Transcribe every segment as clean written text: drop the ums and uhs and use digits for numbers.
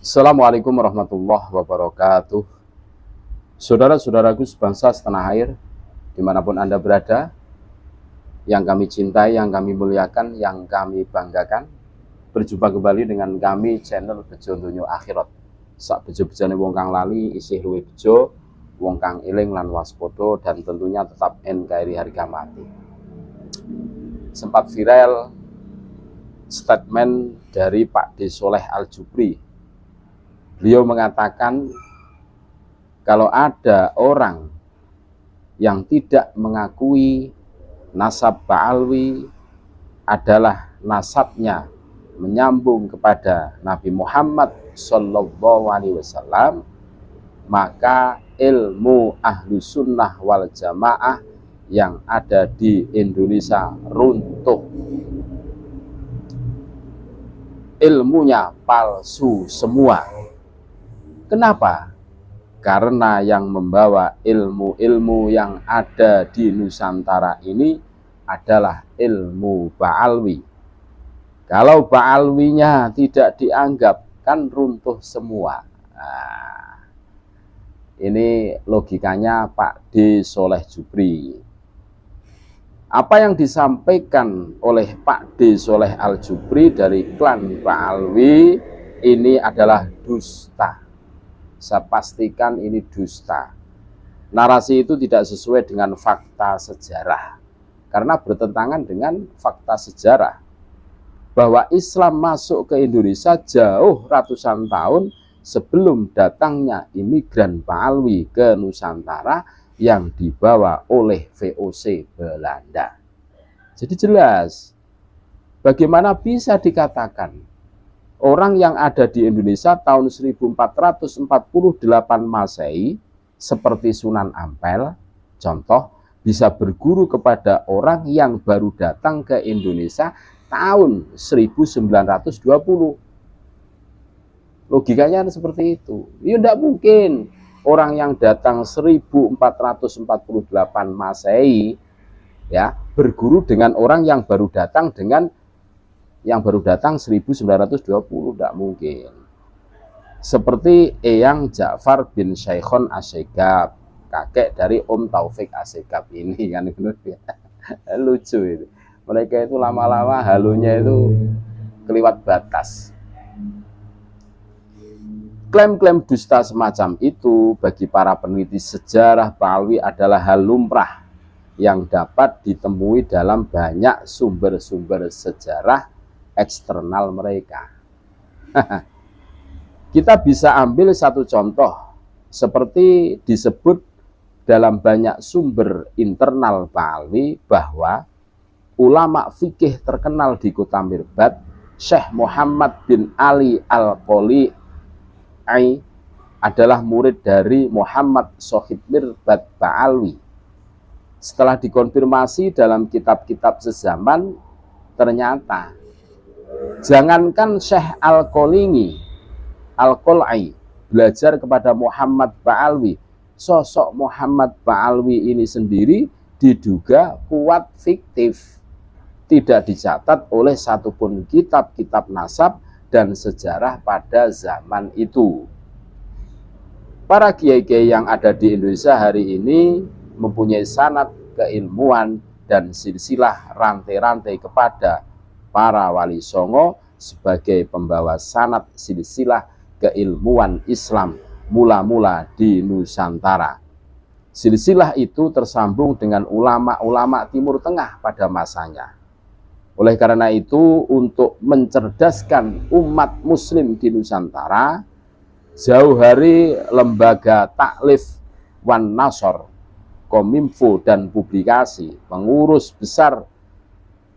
Assalamualaikum warahmatullahi wabarakatuh. Saudara-saudaraku sebangsa setanah air, dimanapun Anda berada, yang kami cintai, yang kami muliakan, yang kami banggakan, berjumpa kembali dengan kami channel Bejo Donya Akhirat. Sak bejo-bejane wong kang lali isih luwih bejo, wong kang eling lan waspada, dan tentunya tetap NKRI harga mati. Sempat viral statement dari Pak D. Soleh Al-Jubri. Beliau mengatakan kalau ada orang yang tidak mengakui nasab Ba'alwi adalah nasabnya menyambung kepada Nabi Muhammad SAW, maka ilmu ahlu sunnah wal jamaah yang ada di Indonesia runtuh. Ilmunya palsu semua. Kenapa? Karena yang membawa ilmu-ilmu yang ada di Nusantara ini adalah ilmu Ba'alwi. Kalau Ba'alwinya tidak dianggap, kan runtuh semua. Nah, ini logikanya Pak D. Soleh Jubri. Apa yang disampaikan oleh Pak D. Soleh Al-Jubri dari klan Ba'alwi ini adalah dusta. Saya pastikan ini dusta. Narasi itu tidak sesuai dengan fakta sejarah, karena bertentangan dengan fakta sejarah bahwa Islam masuk ke Indonesia jauh ratusan tahun sebelum datangnya imigran Ba'alwi ke Nusantara yang dibawa oleh VOC Belanda. Jadi jelas, bagaimana bisa dikatakan orang yang ada di Indonesia tahun 1448 Masehi seperti Sunan Ampel, contoh, bisa berguru kepada orang yang baru datang ke Indonesia tahun 1920. Logikanya seperti itu. Ya tidak mungkin orang yang datang 1448 Masehi ya berguru dengan orang yang baru datang 1920, tidak mungkin. Seperti Eyang Ja'far bin Syekhon Asyegab, kakek dari Om Taufik Asyegab ini kan, lucu itu. Mereka itu lama-lama halunya itu keliwat batas. Klaim-klaim dusta semacam itu bagi para peneliti sejarah Ba'alwi adalah hal lumrah yang dapat ditemui dalam banyak sumber-sumber sejarah eksternal mereka. Kita bisa ambil satu contoh seperti disebut dalam banyak sumber internal Ba'alwi bahwa ulama fikih terkenal di kota Mirbad, Syekh Muhammad bin Ali Al-Qoli'i adalah murid dari Muhammad Sohib Mirbad Ba'alwi. Setelah dikonfirmasi dalam kitab-kitab sezaman, ternyata jangankan Syekh Al-Qoli'i belajar kepada Muhammad Ba'alwi, sosok Muhammad Ba'alwi ini sendiri diduga kuat fiktif, tidak dicatat oleh satupun kitab-kitab nasab dan sejarah pada zaman itu. Para kiai-kiai yang ada di Indonesia hari ini mempunyai sanad keilmuan dan silsilah rantai-rantai kepada para wali songo sebagai pembawa sanad silsilah keilmuan Islam mula-mula di Nusantara. Silsilah itu tersambung dengan ulama-ulama Timur Tengah pada masanya. Oleh karena itu, untuk mencerdaskan umat muslim di Nusantara, jauh hari lembaga taklif wan nasor, Kominfo dan publikasi, pengurus besar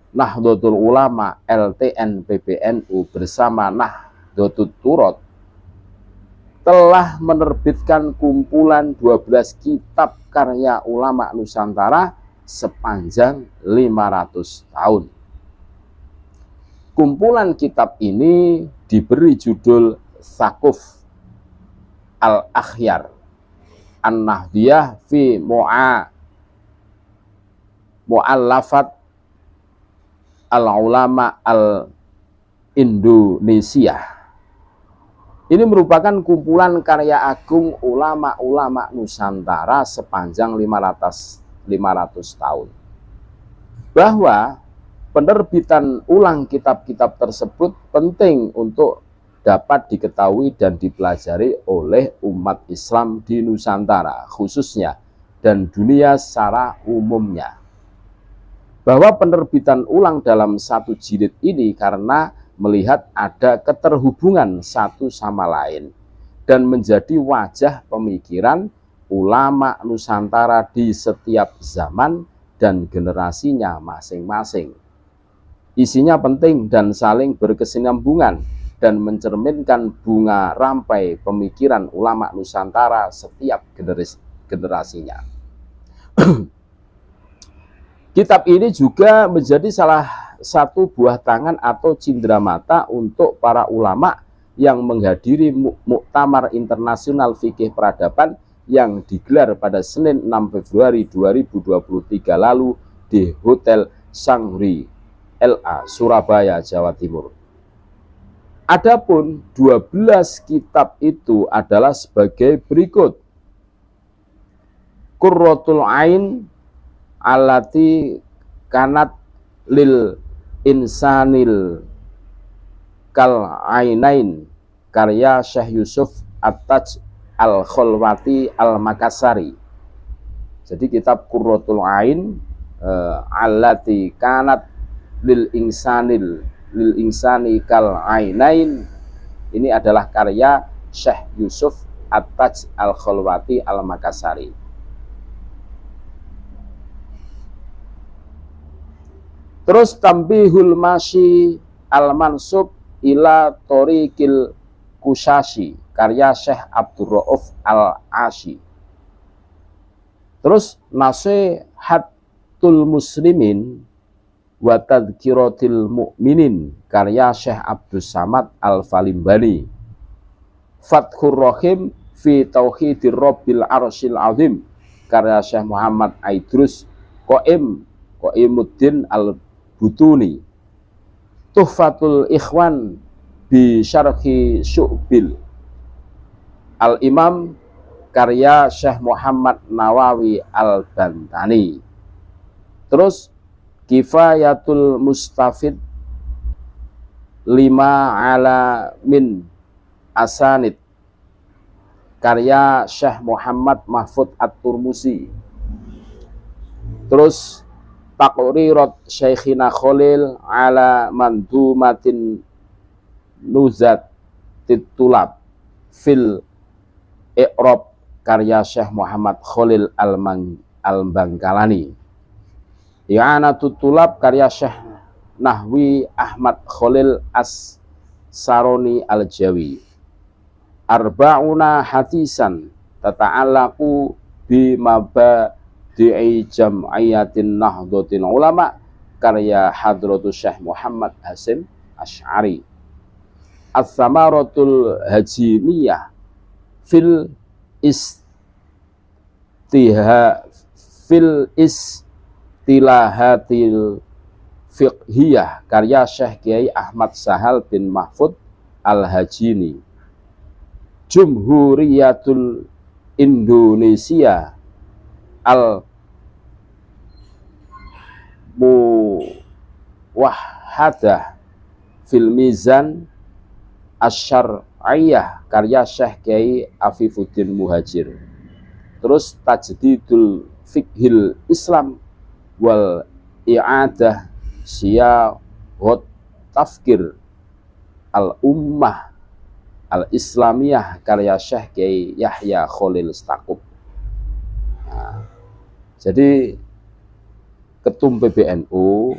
Nahdlatul Ulama LTN PBNU bersama Nahdlatul Turot telah menerbitkan kumpulan 12 kitab karya ulama Nusantara sepanjang 500 tahun. Kumpulan kitab ini diberi judul Tsaquf Al-Akhyar An-Nahdiyah fi Mu'allafat Al-Ulama Al-Indonesia. Ini merupakan kumpulan karya agung ulama-ulama Nusantara sepanjang 500 tahun. Bahwa penerbitan ulang kitab-kitab tersebut penting untuk dapat diketahui dan dipelajari oleh umat Islam di Nusantara khususnya dan dunia secara umumnya. Bahwa penerbitan ulang dalam satu jilid ini karena melihat ada keterhubungan satu sama lain dan menjadi wajah pemikiran ulama Nusantara di setiap zaman dan generasinya masing-masing. Isinya penting dan saling berkesinambungan dan mencerminkan bunga rampai pemikiran ulama Nusantara setiap generasinya. Kitab ini juga menjadi salah satu buah tangan atau cindramata untuk para ulama yang menghadiri Muktamar Internasional Fikih Peradaban yang digelar pada Senin 6 Februari 2023 lalu di Hotel Sangri LA, Surabaya, Jawa Timur. Adapun 12 kitab itu adalah sebagai berikut. Qurratul Ain allati kanat lil insanil kal ainain karya Syekh Yusuf At-Taj Al-Kholwati Al-Makassari. Jadi kitab Qurratul Ain allati kanat lil insani kal ainain ini adalah karya Syekh Yusuf At-Taj Al-Kholwati Al-Makassari. Terus Tambihul Masyi Al-Mansub ila Thoriqil Kushashi karya Syekh Abdurrauf Al-Ashi. Terus Nasihatul Muslimin wa Tadhkiratil Mu'minin karya Syekh Abdus Samad Al-Falimbani. Fathur Rahim fi Tauhidir Rabbil Arsyil Azim karya Syekh Muhammad Aidrus Qaimuddin Al-Butuni. Tuhfatul Ikhwan bi Syarhi Syu'bil Al-Imam karya Syekh Muhammad Nawawi Al-Bantani. Terus Kifayatul Mustafid lima ala min asanid karya Syekh Muhammad Mahfud At-Turmusi. Terus Taqrirat Syekhina Khalil ala mandumatin nuzat titulab fil Iqrab karya Syekh Muhammad Khalil Al-Bangkalani. I'anatut Tulab karya Syekh Nahwi Ahmad Khalil As-Saroni Al-Jawi. Arba'una hadisan tata'allaqu bimabadi'i jam'iyatin nahdlatul ulama karya Hadratus Syekh Muhammad Hasim Asy'ari. As-Samaratul Hajiniyah fil istilahatil fiqhiyah karya Syekh Kiai Ahmad Sahal bin Mahfud Al-Hajini. Jumhuriyatul Indonesia Al-Muwahhadah fil Mizan Asy-Syar'iyyah karya Syekh Kiai Afifuddin Muhajir. Terus Tajdidul Fiqhil Islam wal I'adah Siyaghat Tafkir Al-Ummah Al-Islamiyah karya Syekh Kiai Yahya Khalil Stakuf. Nah, jadi Ketum PBNU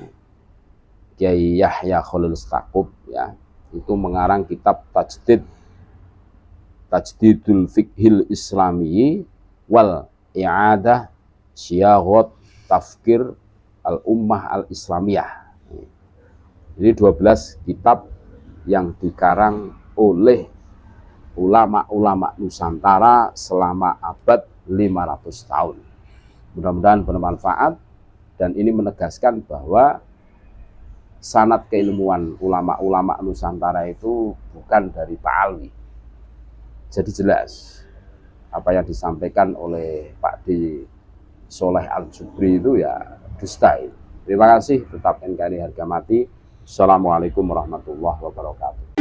Kiai Yahya Khalil Stakuf ya, itu mengarang kitab Tajdidul Fiqhil Islami wal I'adah Siyaghat Tafkir Al-Ummah Al-Islamiyah. Jadi 12 kitab yang dikarang oleh ulama-ulama Nusantara selama abad 500 tahun. Mudah-mudahan bermanfaat, dan ini menegaskan bahwa sanad keilmuan ulama-ulama Nusantara itu bukan dari Pak Alwi, Jadi jelas apa yang disampaikan oleh Pak D. Soleh Al-Jubri itu ya dusta. Terima kasih, tetap NKRI harga mati. Assalamualaikum warahmatullahi wabarakatuh.